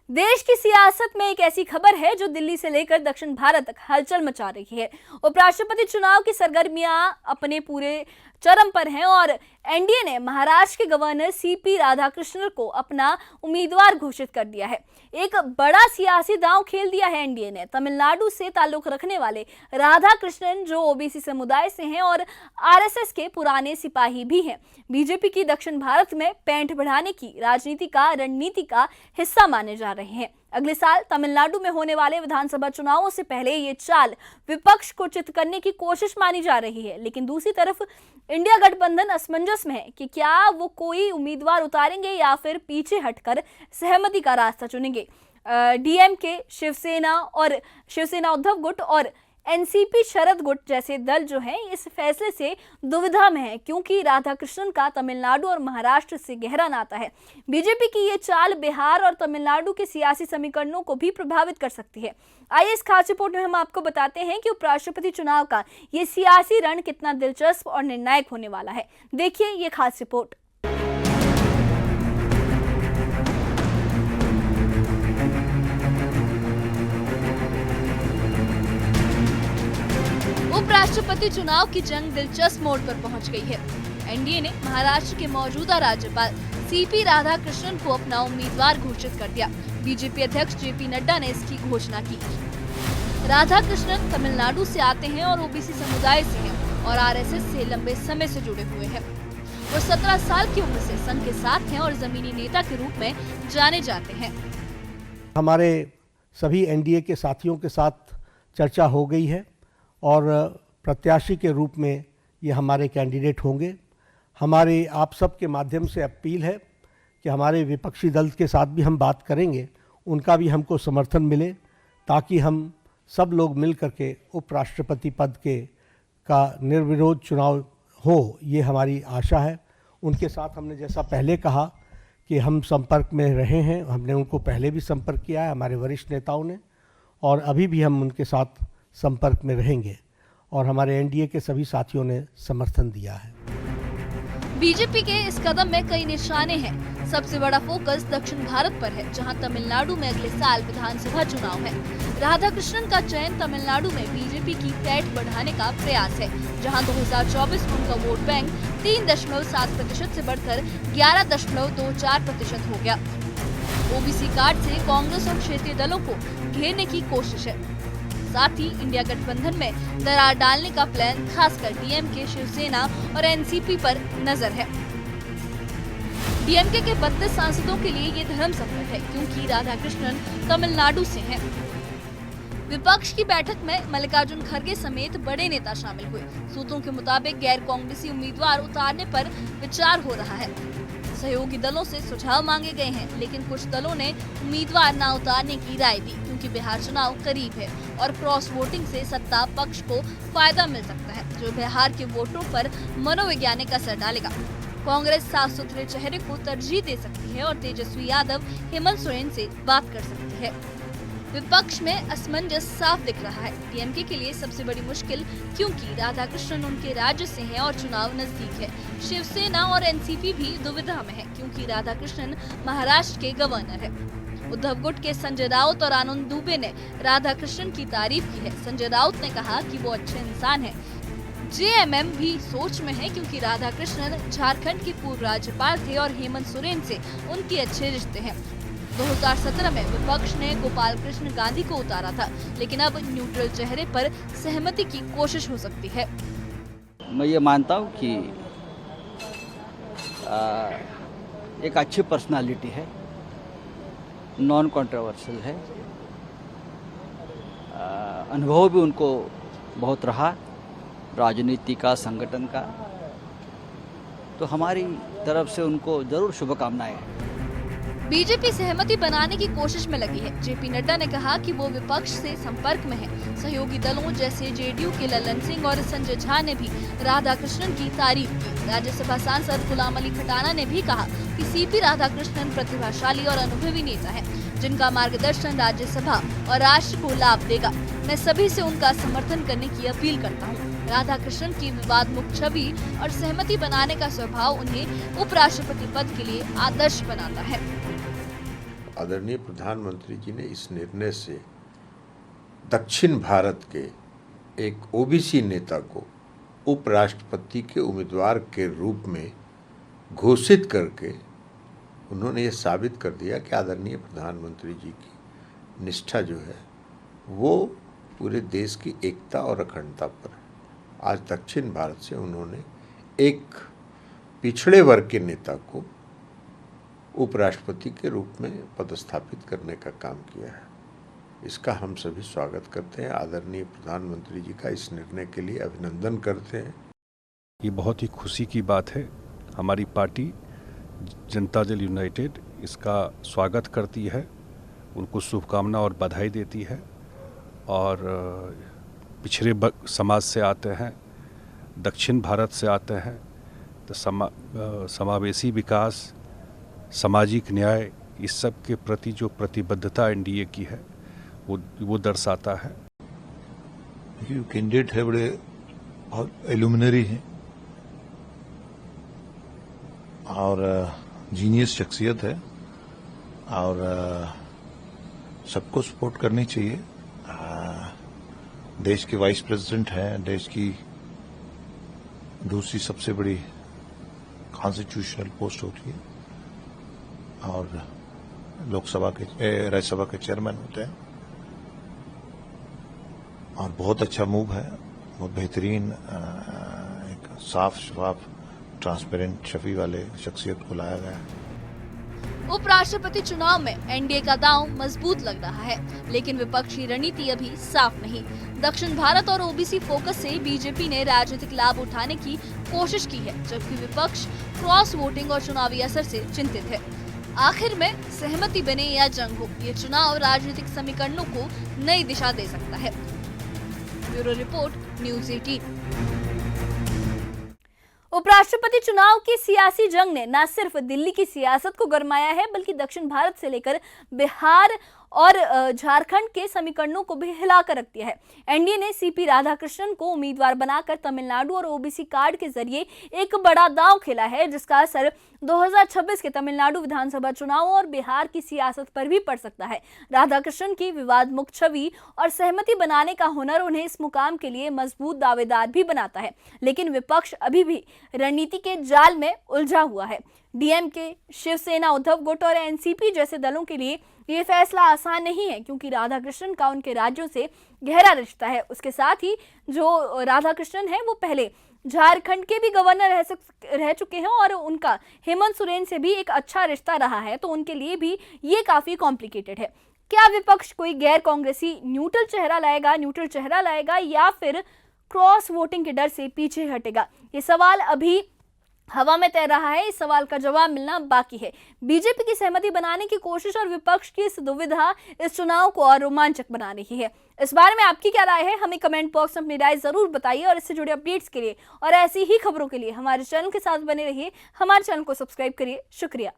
देश की सियासत में एक ऐसी खबर है जो दिल्ली से लेकर दक्षिण भारत तक हलचल मचा रही है। उपराष्ट्रपति चुनाव की सरगर्मियां अपने पूरे चरम पर हैं और एनडीए ने महाराष्ट्र के गवर्नर सीपी राधाकृष्णन को अपना उम्मीदवार घोषित कर दिया है। एक बड़ा सियासी दांव खेल दिया है एनडीए ने। तमिलनाडु से ताल्लुक रखने वाले राधाकृष्णन जो ओबीसी समुदाय से हैं और आरएसएस के पुराने सिपाही भी हैं, बीजेपी की दक्षिण भारत में पैंठ बढ़ाने की रणनीति का हिस्सा माने जा रहे हैं। अगले साल तमिलनाडु में होने वाले विधानसभा चुनावों से पहले ये चाल विपक्ष को चित करने की कोशिश मानी जा रही है। लेकिन दूसरी तरफ इंडिया गठबंधन असमंजस में है कि क्या वो कोई उम्मीदवार उतारेंगे या फिर पीछे हटकर सहमति का रास्ता चुनेंगे। डीएमके, शिवसेना उद्धव गुट और एनसीपी शरद गुट जैसे दल जो हैं इस फैसले से दुविधा में है, क्योंकि राधाकृष्णन का तमिलनाडु और महाराष्ट्र से गहरा नाता है। बीजेपी की ये चाल बिहार और तमिलनाडु के सियासी समीकरणों को भी प्रभावित कर सकती है। आइए इस खास रिपोर्ट में हम आपको बताते हैं कि उपराष्ट्रपति चुनाव का ये सियासी रण कितना दिलचस्प और निर्णायक होने वाला है। देखिए ये खास रिपोर्ट। उपराष्ट्रपति चुनाव की जंग दिलचस्प मोड़ पर पहुंच गई है। एनडीए ने महाराष्ट्र के मौजूदा राज्यपाल सीपी राधाकृष्णन को अपना उम्मीदवार घोषित कर दिया। बीजेपी अध्यक्ष जेपी नड्डा ने इसकी घोषणा की। राधाकृष्णन तमिलनाडु से आते हैं और ओबीसी समुदाय से हैं और आरएसएस से लंबे समय से जुड़े हुए हैं। वो 17 साल की उम्र से संघ के साथ हैं और जमीनी नेता के रूप में जाने जाते हैं। हमारे सभी एनडीए के साथियों के साथ चर्चा हो गई है और प्रत्याशी के रूप में ये हमारे कैंडिडेट होंगे। हमारे आप सब के माध्यम से अपील है कि हमारे विपक्षी दल के साथ भी हम बात करेंगे, उनका भी हमको समर्थन मिले ताकि हम सब लोग मिल करके उपराष्ट्रपति पद का निर्विरोध चुनाव हो, ये हमारी आशा है। उनके साथ हमने जैसा पहले कहा कि हम संपर्क में रहे हैं, हमने उनको पहले भी संपर्क किया है, हमारे वरिष्ठ नेताओं ने, और अभी भी हम उनके साथ संपर्क में रहेंगे और हमारे एनडीए के सभी साथियों ने समर्थन दिया है। बीजेपी के इस कदम में कई निशाने हैं। सबसे बड़ा फोकस दक्षिण भारत पर है, जहां तमिलनाडु में अगले साल विधानसभा चुनाव है। राधाकृष्णन का चयन तमिलनाडु में बीजेपी की पैठ बढ़ाने का प्रयास है, जहां 2024 में उनका वोट बैंक 3.7% से बढ़कर 11.24% हो गया। ओबीसी कार्ड से कांग्रेस और क्षेत्रीय दलों को घेरने की कोशिश है। साथ ही इंडिया गठबंधन में दरार डालने का प्लान खासकर डीएमके, शिवसेना और एनसीपी पर नजर है। डीएमके के 32 सांसदों के लिए ये धर्म संकट है, क्योंकि राधाकृष्णन तमिलनाडु से हैं। विपक्ष की बैठक में मल्लिकार्जुन खड़गे समेत बड़े नेता शामिल हुए। सूत्रों के मुताबिक गैर कांग्रेसी उम्मीदवार उतारने पर विचार हो रहा है। सहयोगी दलों से सुझाव मांगे गए हैं, लेकिन कुछ दलों ने उम्मीदवार न उतारने की राय दी, क्योंकि बिहार चुनाव करीब है और क्रॉस वोटिंग से सत्ता पक्ष को फायदा मिल सकता है, जो बिहार के वोटरों पर मनोवैज्ञानिक असर डालेगा। कांग्रेस साफ सुथरे चेहरे को तरजीह दे सकती है और तेजस्वी यादव, हेमंत सोरेन से बात कर सकती है। विपक्ष में असमंजस साफ दिख रहा है। डीएमके के लिए सबसे बड़ी मुश्किल, क्योंकि राधाकृष्णन उनके राज्य से हैं और चुनाव नजदीक है। शिवसेना और एनसीपी भी दुविधा में है, क्योंकि राधाकृष्णन महाराष्ट्र के गवर्नर है। उद्धव गुट के संजय राउत और आनंद दुबे ने राधाकृष्णन की तारीफ की है। संजय राउत ने कहा कि वो अच्छे इंसान हैं। जेएमएम भी सोच में है, क्योंकि राधाकृष्णन झारखंड के पूर्व राज्यपाल थे और हेमंत सोरेन से उनके अच्छे रिश्ते हैं। 2017 में विपक्ष ने गोपाल कृष्ण गांधी को उतारा था, लेकिन अब न्यूट्रल चेहरे पर सहमति की कोशिश हो सकती है। मैं ये मानता हूँ कि एक अच्छी पर्सनालिटी है, नॉन कंट्रोवर्शियल है, अनुभव भी उनको बहुत रहा राजनीति का, संगठन का, तो हमारी तरफ से उनको जरूर शुभकामनाएं हैं। बीजेपी सहमति बनाने की कोशिश में लगी है। जेपी नड्डा ने कहा कि वो विपक्ष से संपर्क में है। सहयोगी दलों जैसे जेडीयू के ललन सिंह और संजय झा ने भी राधाकृष्णन की तारीफ की। राज्यसभा सांसद गुलाम अली खटाना ने भी कहा कि सीपी राधाकृष्णन प्रतिभाशाली और अनुभवी नेता हैं, जिनका मार्गदर्शन राज्यसभा और राष्ट्र को लाभ देगा। मैं सभी से उनका समर्थन करने की अपील करता हूँ। राधाकृष्णन की विवाद मुक्त छवि और सहमति बनाने का स्वभाव उन्हें उपराष्ट्रपति पद के लिए आदर्श बनाता है। आदरणीय प्रधानमंत्री जी ने इस निर्णय से दक्षिण भारत के एक ओबीसी नेता को उपराष्ट्रपति के उम्मीदवार के रूप में घोषित करके उन्होंने ये साबित कर दिया कि आदरणीय प्रधानमंत्री जी की निष्ठा जो है वो पूरे देश की एकता और अखंडता पर है। आज दक्षिण भारत से उन्होंने एक पिछड़े वर्ग के नेता को उपराष्ट्रपति के रूप में पदस्थापित करने का काम किया है। इसका हम सभी स्वागत करते हैं। आदरणीय प्रधानमंत्री जी का इस निर्णय के लिए अभिनंदन करते हैं। ये बहुत ही खुशी की बात है। हमारी पार्टी जनता दल यूनाइटेड इसका स्वागत करती है, उनको शुभकामना और बधाई देती है। और पिछड़े समाज से आते हैं, दक्षिण भारत से आते हैं, तो समावेशी विकास, सामाजिक न्याय, इस सब के प्रति जो प्रतिबद्धता एनडीए की है वो दर्शाता है। देखिए, कैंडिडेट है, बड़े बहुत एल्यूमिनरी हैं और जीनियस शख्सियत है और सबको सपोर्ट करनी चाहिए। देश के वाइस प्रेसिडेंट हैं, देश की दूसरी सबसे बड़ी कॉन्स्टिट्यूशनल पोस्ट होती है और लोकसभा के राज्यसभा के चेयरमैन होते हैं और बहुत अच्छा मूव है, बहुत बेहतरीन एक साफ शफाफ ट्रांसपेरेंट शफी वाले शख्सियत को लाया गया है। उपराष्ट्रपति चुनाव में एनडीए का दांव मजबूत लग रहा है, लेकिन विपक्ष की रणनीति अभी साफ नहीं। दक्षिण भारत और ओबीसी फोकस से बीजेपी ने राजनीतिक लाभ उठाने की कोशिश की है, जबकि विपक्ष क्रॉस वोटिंग और चुनावी असर से चिंतित है। आखिर में सहमति बने या जंग हो, ये चुनाव राजनीतिक समीकरणों को नई दिशा दे सकता है। Bureau report, news 18। उपराष्ट्रपति चुनाव की सियासी जंग ने न सिर्फ दिल्ली की सियासत को गरमाया है, बल्कि दक्षिण भारत से लेकर बिहार और झारखंड के समीकरणों को भी हिलाकर रख दिया है। एनडीए ने सीपी राधाकृष्णन को उम्मीदवार बनाकर तमिलनाडु और ओबीसी कार्ड के जरिए एक बड़ा दांव खेला है, जिसका असर 2026 के तमिलनाडु विधानसभा चुनावों और बिहार की सियासत पर भी पड़ सकता है। राधाकृष्णन की विवाद मुक्त छवि और सहमति बनाने का हुनर उन्हें इस मुकाम के लिए मजबूत दावेदार भी बनाता है, लेकिन विपक्ष अभी भी रणनीति के जाल में उलझा हुआ है। डीएमके, शिवसेना, उद्धव गुट और एनसीपी जैसे दलों के लिए ये फैसला आसान नहीं है, क्योंकि राधाकृष्णन का उनके राज्यों से गहरा रिश्ता है। उसके साथ ही जो राधाकृष्णन है वो पहले झारखंड के भी गवर्नर रह चुके हैं और उनका हेमंत सोरेन से भी एक अच्छा रिश्ता रहा है, तो उनके लिए भी ये काफी कॉम्प्लिकेटेड है। क्या विपक्ष कोई गैर कांग्रेसी न्यूट्रल चेहरा लाएगा या फिर क्रॉस वोटिंग के डर से पीछे हटेगा? ये सवाल अभी हवा में तैर रहा है। इस सवाल का जवाब मिलना बाकी है। बीजेपी की सहमति बनाने की कोशिश और विपक्ष की इस दुविधा इस चुनाव को और रोमांचक बना रही है। इस बारे में आपकी क्या राय है? हमें कमेंट बॉक्स में अपनी राय जरूर बताइए और इससे जुड़े अपडेट्स के लिए और ऐसी ही खबरों के लिए हमारे चैनल के साथ बने रहिए। हमारे चैनल को सब्सक्राइब करिए। शुक्रिया।